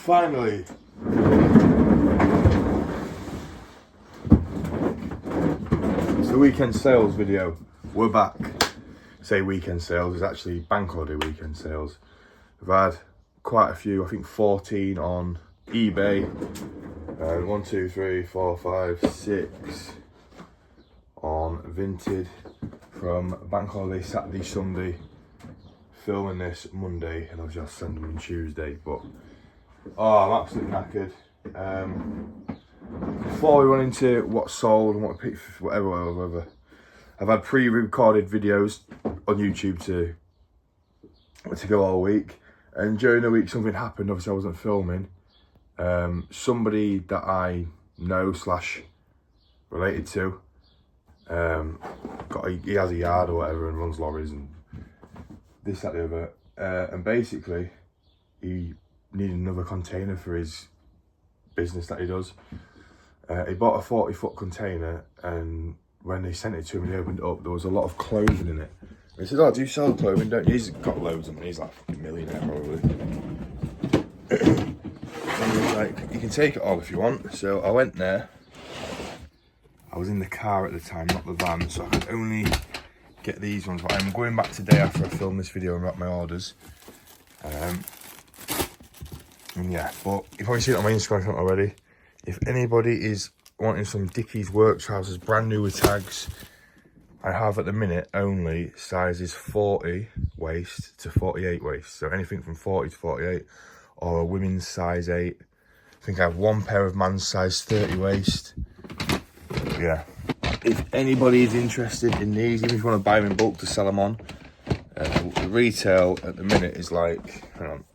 Finally. It's the weekend sales video. We're back. Say weekend sales, it's actually bank holiday weekend sales. We've had quite a few, I think 14 on eBay. 1, 2, 3, 4, 5, 6 on Vinted from bank holiday Saturday, Sunday. Filming this Monday and I'll just send them on Tuesday, but I'm absolutely knackered. Before we run into what's sold and what picked, whatever, I've had pre-recorded videos on YouTube to go all week, and during the week something happened. Obviously I wasn't filming. Somebody that I know / related to, he has a yard or whatever and runs lorries and this, that, the other, and basically he needed another container for his business that he does. He bought a 40-foot container, and when they sent it to him and he opened it up, there was a lot of clothing in it. And he said, "Oh, do you sell clothing, don't you?" He's got loads of money, he's like a fucking millionaire probably. And he was like, "You can take it all if you want." So I went there. I was in the car at the time, not the van, so I could only get these ones, but I'm going back today after I film this video and wrap my orders. And yeah, but you've probably seen it on my Instagram account already. If anybody is wanting some Dickies work trousers, brand new with tags, I have at the minute only sizes 40 waist to 48 waist. So anything from 40 to 48, or a women's size 8. I think I have one pair of man's size 30 waist. Yeah. If anybody is interested in these, even if you want to buy them in bulk to sell them on, the retail at the minute is like, hang on.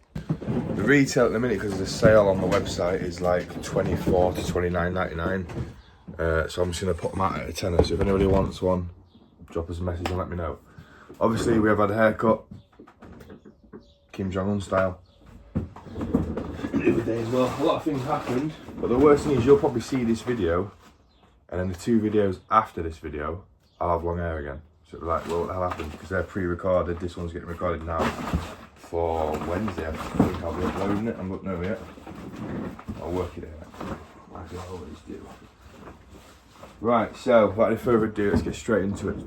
The retail at the minute, because the sale on the website, is like $24 to $29.99. So I'm just going to put them out at a tenner. So if anybody wants one, drop us a message and let me know. Obviously, we have had a haircut, Kim Jong-un style, the other day as well. A lot of things happened, but the worst thing is you'll probably see this video, and then the 2 videos after this video, I'll have long hair again. So it'll be like, well, what the hell happened? Because they're pre-recorded. This one's getting recorded now for Wednesday. I think I'll be uploading it. I'm not know yet. I'll work it out, like I always do. Right, so without any further ado, let's get straight into it.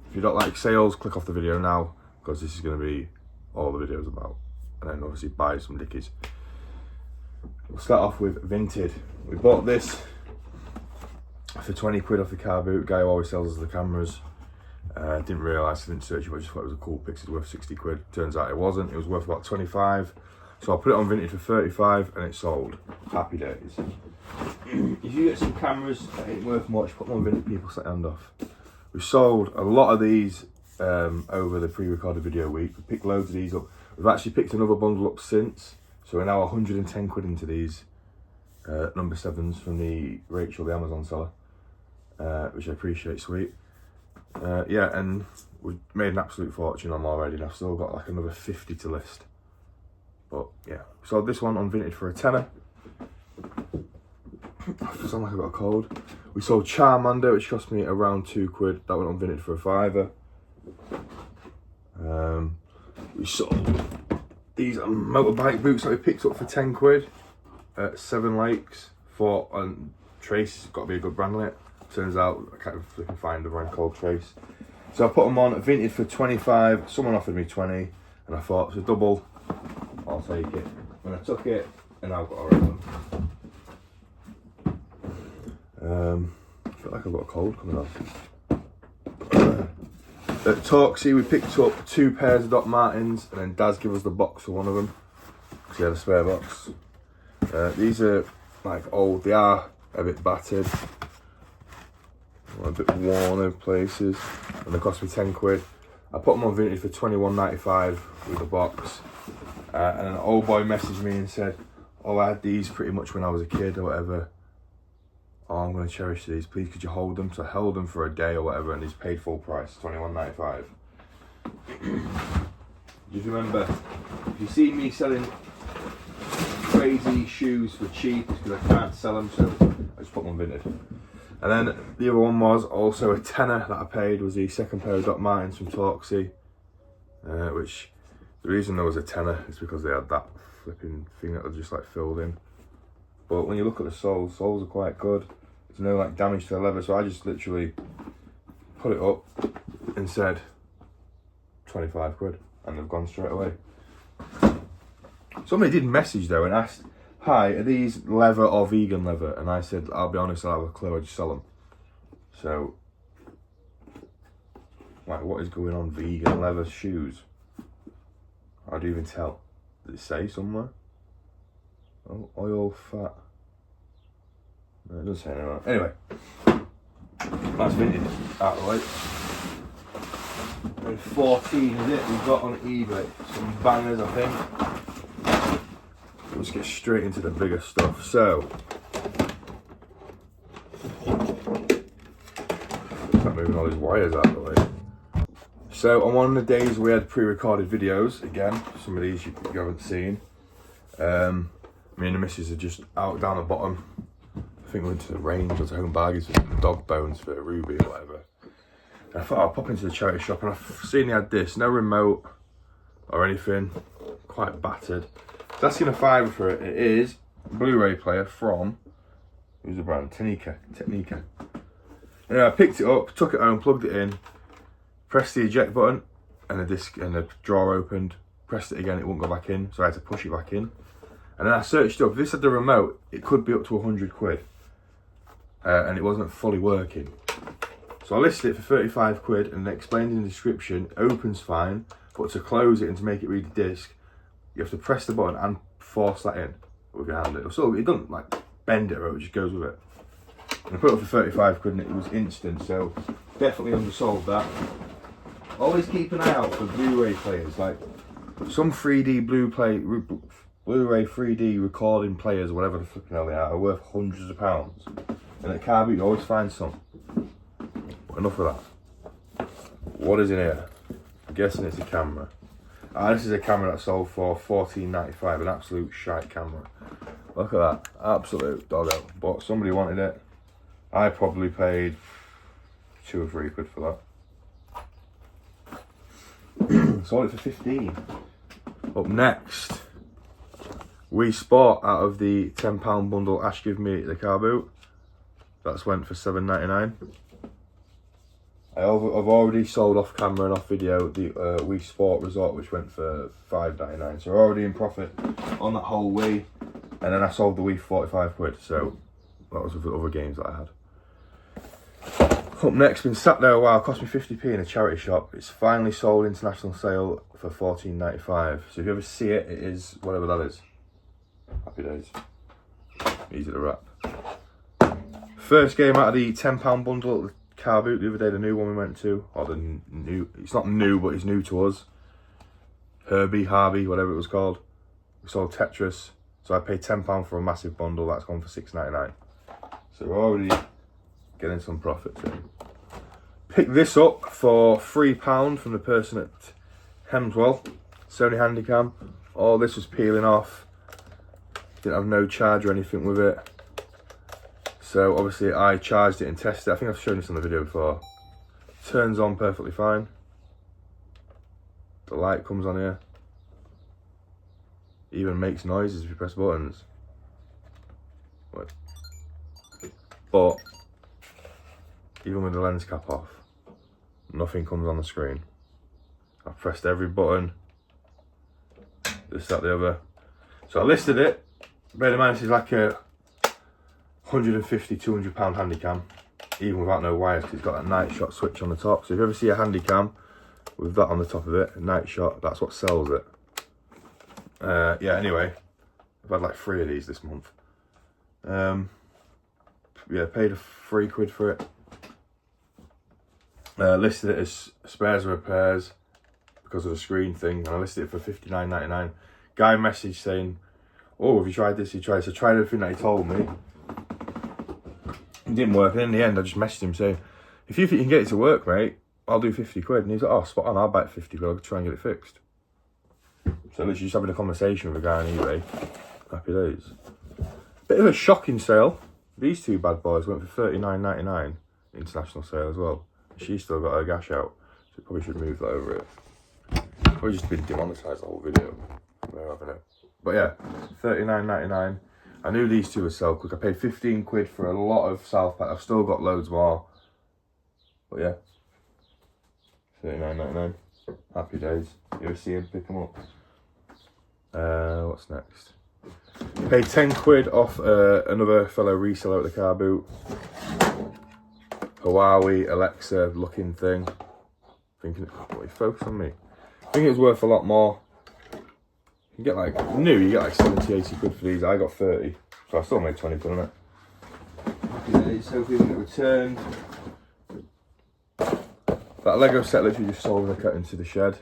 If you don't like sales, click off the video now, because this is going to be all the videos about. And then obviously buy some Dickies. We'll start off with Vinted. We bought this for 20 quid off the car boot. Guy who always sells us the cameras. Didn't realise, I didn't search it, but I just thought it was a cool picture, worth 60 quid. Turns out it wasn't, it was worth about 25. So I put it on Vinted for 35 and it sold. Happy days. If you get some cameras that ain't worth much, put them on Vinted, people set their hand off. We've sold a lot of these over the pre-recorded video week. We picked loads of these up. We've actually picked another bundle up since. So we're now 110 quid into these number 7s from the Rachel, the Amazon seller, which I appreciate, sweet. Yeah, and we've made an absolute fortune on them already, and I've still got like another 50 to list. But yeah, sold this one on Vinted for a tenner. I sound like I got a cold. We sold Charmander, which cost me around 2 quid. That went on Vinted for a £5. We sold these motorbike boots that we picked up for 10 quid at 7 Lakes. And Trace has got to be a good brand on it. Turns out I can't even find a brand called Trace. So I put them on Vinted for 25. Someone offered me 20, and I thought, it's a double, I'll take it. When I took it, and I've got a red one. I feel like I've got a cold coming on. At Torksy, we picked up 2 pairs of Doc Martens, and then Daz gave us the box for one of them, because he had a spare box. These are like old, they are a bit battered, a bit worn in places, and they cost me 10 quid. I put them on Vinted for £21.95 with a box. And an old boy messaged me and said, "Oh, I had these pretty much when I was a kid or whatever. Oh, I'm going to cherish these. Please, could you hold them?" So I held them for a day or whatever, and he's paid full price, £21.95. Just remember, if you see me selling crazy shoes for cheap, it's because I can't sell them, so I just put them on Vinted. And then the other one was also a tenner that I paid, was the second pair of Doc Martens from Torksy, which the reason there was a tenner is because they had that flipping thing that was just like filled in. But when you look at the soles are quite good. There's no like damage to the leather, so I just literally put it up and said 25 quid, and they've gone straight away. Somebody did message though and asked, hi, are these leather or vegan leather? And I said, I'll be honest, I don't have a clue, I just sell them. So, like, what is going on? Vegan leather shoes? How do you even tell? Does it say somewhere? Oh, oil, fat. No, it doesn't say anywhere. Anyway, that's Vinted out of the way. And 14 is it we've got on eBay. Some bangers, I think. Let's get straight into the bigger stuff. So, start moving all these wires out of the way. So, on one of the days we had pre-recorded videos, again, some of these you haven't seen. Me and the missus are just out down the bottom. I think we went to the range or to Home Bargains for dog bones for Ruby or whatever. And I thought I'll pop into the charity shop, and I've seen they had this, no remote or anything, quite battered. So asking a fiver for it. It is a Blu-ray player from, who's the brand? Technica. And I picked it up, took it home, plugged it in, pressed the eject button, and the disc and the drawer opened. Pressed it again, it wouldn't go back in, so I had to push it back in. And then I searched up, if this had the remote, it could be up to 100 quid. And it wasn't fully working. So I listed it for 35 quid and explained in the description, opens fine, but to close it and to make it read the disc, you have to press the button and force that in with your hand. So it doesn't like bend it, it just goes with it. And I put it up for 35 quid and it was instant, so definitely undersold that. Always keep an eye out for Blu-ray players, like some 3D Blu-ray 3D recording players, whatever the flipping hell they are worth hundreds of pounds. And at car boot you always find some. But enough of that. What is in here? I'm guessing it's a camera. This is a camera that sold for $14.95, an absolute shite camera. Look at that, absolute doggo. But somebody wanted it. I probably paid 2 or 3 quid for that. Sold it for 15. Up next, Wii Sport out of the £10 bundle Ash give me the car boot. That's went for $7.99. I've already sold off camera and off video the Wii Sport Resort, which went for $5.99. So we're already in profit on that whole Wii. And then I sold the Wii for 45 quid. So that was with the other games that I had. Up next, been sat there a while, cost me 50p in a charity shop. It's finally sold international sale for $14.95. So if you ever see it, it is whatever that is. Happy days. Easy to wrap. First game out of the £10 bundle at the car boot the other day, the new one we went to, or the new, it's not new, but it's new to us. Harby, whatever it was called. We sold Tetris, so I paid £10 for a massive bundle, that's gone for $6.99. So we're already getting some profit too. Picked this up for £3 from the person at Hemswell, Sony Handycam. All this was peeling off. Didn't have no charge or anything with it. So obviously I charged it and tested it. I think I've shown this on the video before. Turns on perfectly fine. The light comes on here. Even makes noises if you press buttons. But even with the lens cap off, nothing comes on the screen. I've pressed every button. This, that, the other. So I listed it. Bear in mind this is like a £150, £200 Handycam, even without no wires, because it's got a night shot switch on the top. So if you ever see a Handycam with that on the top of it, a night shot, that's what sells it. Yeah, anyway, I've had like 3 of these this month. Yeah, paid 3 quid for it. Listed it as spares and repairs because of the screen thing, and I listed it for $59.99. Guy messaged saying, oh, have you tried this? He tried. So I tried everything that he told me. It didn't work, and in the end I just messaged him saying, if you think you can get it to work, mate, I'll do 50 quid. And he's like, oh, spot on, I'll buy it 50 quid, I'll try and get it fixed. So literally just having a conversation with a guy on eBay. Happy days. Bit of a shocking sale. These 2 bad boys went for $39.99 international sale as well. She's still got her gash out, so probably should move that over it. Probably just been demonetised the whole video. We're having it. But yeah, £39.99. I knew these two would sell quick. I paid 15 quid for a lot of South Pack. I've still got loads more. But yeah, £39.99. Happy days. You ever see him, pick them up. What's next? Paid 10 quid off another fellow reseller at the car boot. Huawei Alexa looking thing. Thinking, what, focus on me. I think it was worth a lot more. You get like, new, you get like 70, 80 quid for these. I got 30. So I still made 20 quid on it. Happy days, hopefully we get returned. That Lego set literally just sold when I cut into the shed.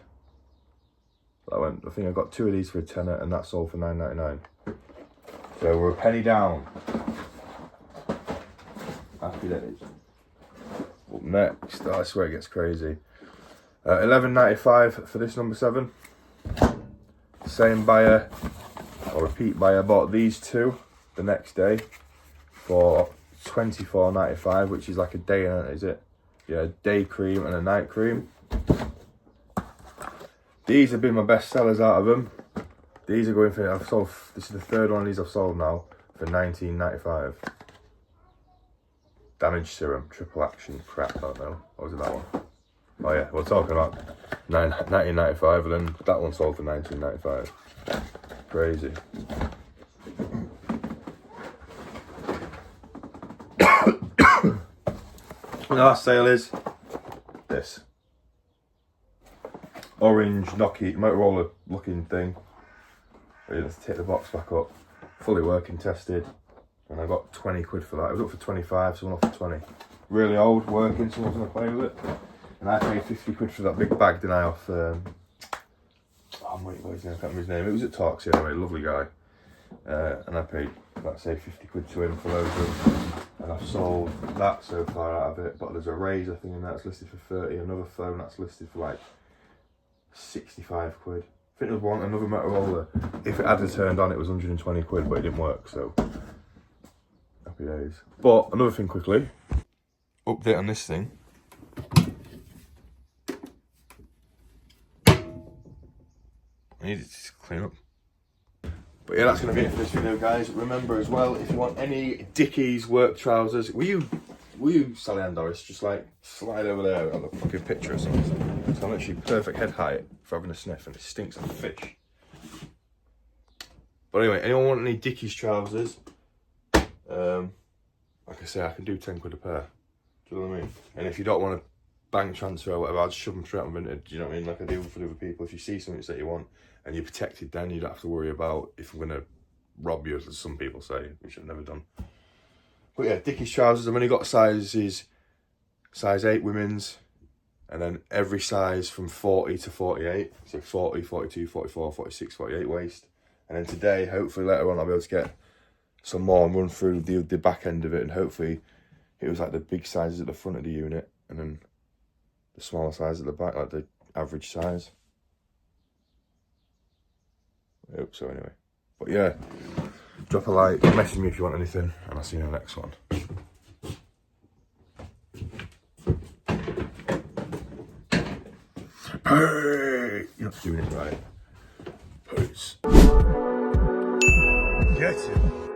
I think I got 2 of these for a tenner and that sold for £9.99. So we're a penny down. Happy days. Up next, oh, I swear it gets crazy. £11.95 for this number 7. Same buyer, or repeat buyer, bought these two the next day for £24.95, which is like a day and is it? Yeah, a day cream and a night cream. These have been my best sellers out of them. These are going for, I've sold, this is the third one of these I've sold now for £19.95. Damage serum, triple action, crap, I don't know. What was it, that one? Oh yeah, we're talking about £19.95 and then that one sold for £19.95. Crazy. The last sale is this. Orange Nokia Motorola looking thing. Let's take the box back up. Fully working, tested. And I got 20 quid for that. It was up for 25, someone offered 20. Really old, working, someone's gonna play with it. And I paid 50 quid for that big bag, didn't I, off, oh wait, what was his name? I can't remember his name. It was at Talks anyway, lovely guy. And I paid, let's say, 50 quid to him for loads of them. And I've sold that so far out of it. But there's a Razor thing in there that's listed for 30. Another phone that's listed for like 65 quid. I think there was another Motorola. If it had turned on, it was 120 quid, but it didn't work, so happy days. But another thing quickly, update on this thing. I need it to clean up. But yeah, that's going to be it for this video, guys. Remember as well, if you want any Dickies work trousers, will you Sally Ann Doris, just like slide over there on the fucking picture or something. So I'm literally perfect head height for having a sniff and it stinks like fish. But anyway, anyone want any Dickies trousers? Like I say, I can do 10 quid a pair. Do you know what I mean? And if you don't want to bank transfer or whatever, I'll just shove them straight on Vinted. Do you know what I mean? Like I do for other people. If you see something that you want and you're protected, then you don't have to worry about if I'm going to rob you, as some people say, which I've never done. But yeah, Dickies trousers. I've only got sizes, size 8 women's, and then every size from 40 to 48. So 40, 42, 44, 46, 48 waist. And then today, hopefully later on, I'll be able to get some more and run through the back end of it. And hopefully it was like the big sizes at the front of the unit and then the smaller size at the back, like the average size. I hope so anyway. But yeah, drop a like, message me if you want anything, and I'll see you in the next one. Hey! You're not doing it right. Peace. Get it.